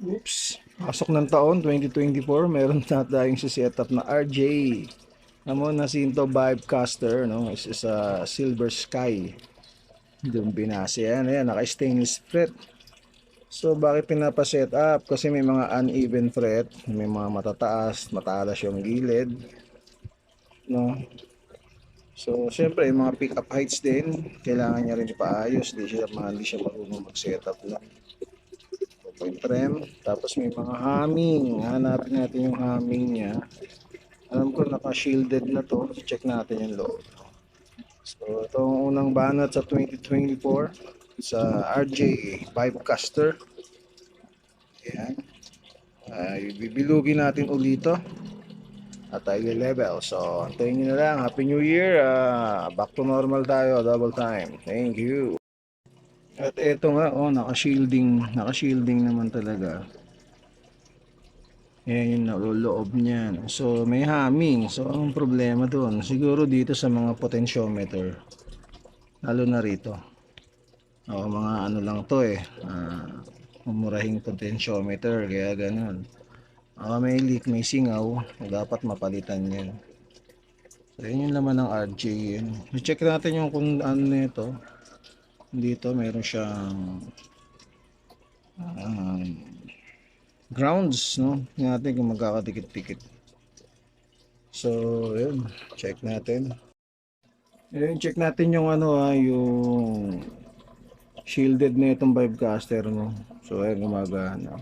Oops. Pasok ng taon 2024, meron na tayong si setup na RJ. Amo na Sinto Vibecaster, no? This is a Silver Sky. Doon binase yan. Ayan, naka-stainless fret. So, bakit pinapa-set up? Kasi may mga uneven fret, may mga matataas, matalas yung gilid, no? So, syempre, yung mga pick-up heights din, kailangan niya rin ipaayos. Hindi siya marunong mag-setup lang. Point trem. Tapos may mga humming. Hanapin natin yung humming niya. Alam ko naka-shielded na to. Check natin yung loob. So, itong unang banat sa 2024 sa RJ Vibecaster. Ayan. Bibilugin natin ulit to at tayo level. So, antayin nyo na lang. Happy New Year. Back to normal tayo. Double time. Thank you. At eto nga, oh, naka-shielding naman talaga. Ayan yung loob niyan. So, may humming. So, anong problema doon? Siguro dito sa mga potentiometer. Lalo na rito. O, mga ano lang to eh. Mumurahing potentiometer. Kaya ganun. May leak, may singaw. Dapat mapalitan yan. So, yun yung laman ng RJ. I-check natin yung kung ano nito. Dito, meron siyang grounds, no? Tingnan natin kung magkakadikit-dikit. So, yun. Check natin. Ayun, check natin yung ano yung shielded na itong Vibecaster, no? So, ayun, gumagana.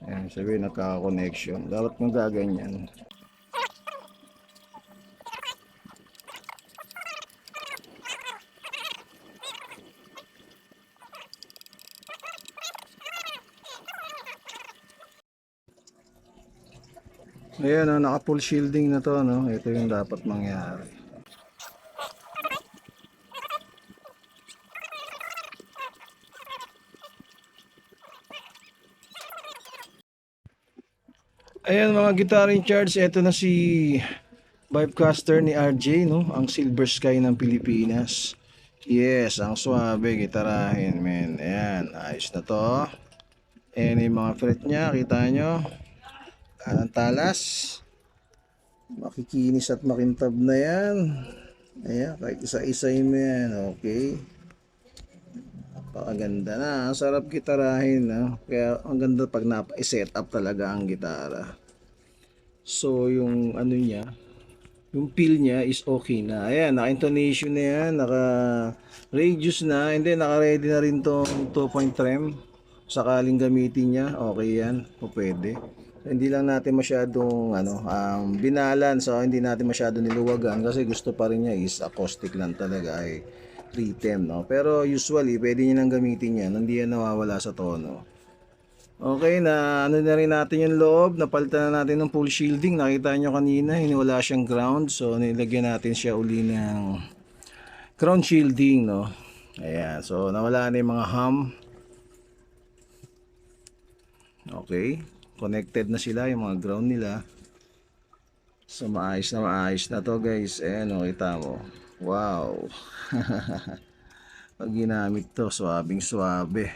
Ayan, sabihin nagkaka-connection. Dapat magaganyan. Ayan, naka-full shielding na to, no? Ito yung dapat mangyari. Ayan mga guitar in charge, ito na si Vibecaster ni RJ, no? Ang Silver Sky ng Pilipinas. Yes, ang suabe gitarahin, men. Ayan, ayos na to. Ayan yung mga fret niya, kita nyo. Ang talas. Makikinis at makintab na yan. Ayan, kahit isa-isay mo yan, okay. Napakaganda na, ang sarap gitarahin, no? Kaya ang ganda pag napa-set up talaga ang gitara. So, yung ano niya, yung feel niya is okay na. Ayan, naka-intonation na yan, naka-radius na, and then naka-ready na rin tong 2-point trem. Sakaling gamitin niya, okay yan, o pwede. Hindi lang natin masyadong binalan, so hindi natin masyadong niluwagan kasi gusto pa rin niya is acoustic lang talaga ay rhythm, no? Pero usually, pwede niya nang gamitin yan, hindi yan nawawala sa tono. Okay, na ano na rin natin yung loob, napalitan na natin ng full shielding. Nakita nyo kanina, wala siyang ground. So, nilagyan natin siya uli ng ground shielding, no? Ayan, so nawala na yung mga hum. Okay, connected na sila, yung mga ground nila. So, maayos na to guys. Ayan, o, kita mo. Wow. Pag ginamit to, swabing swabe.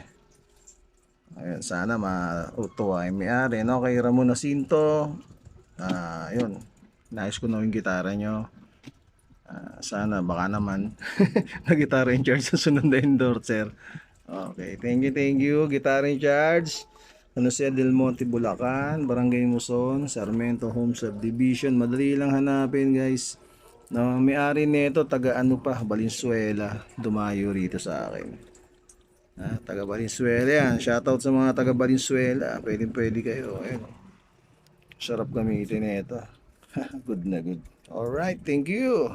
Ayun, sana mautuwa yung may-ari, no? Kay Ramon Jacinto. Yun. Nais ko na yung gitara nyo. Sana, baka naman. Na gitara in charge sa sunod na endorser. Okay, thank you. Gitara in charge. Jose Del Monte, Bulacan, Barangay Muson, Sarmiento Home Subdivision. Madali lang hanapin, guys. No, may-ari nito, taga ano pa, Valenzuela. Dumayo rito sa akin. Taga Valenzuela yan. Shoutout sa mga taga Valenzuela. Pwede kayo. Ayun. Sarap gamitin ito. Good na good. Alright, thank you.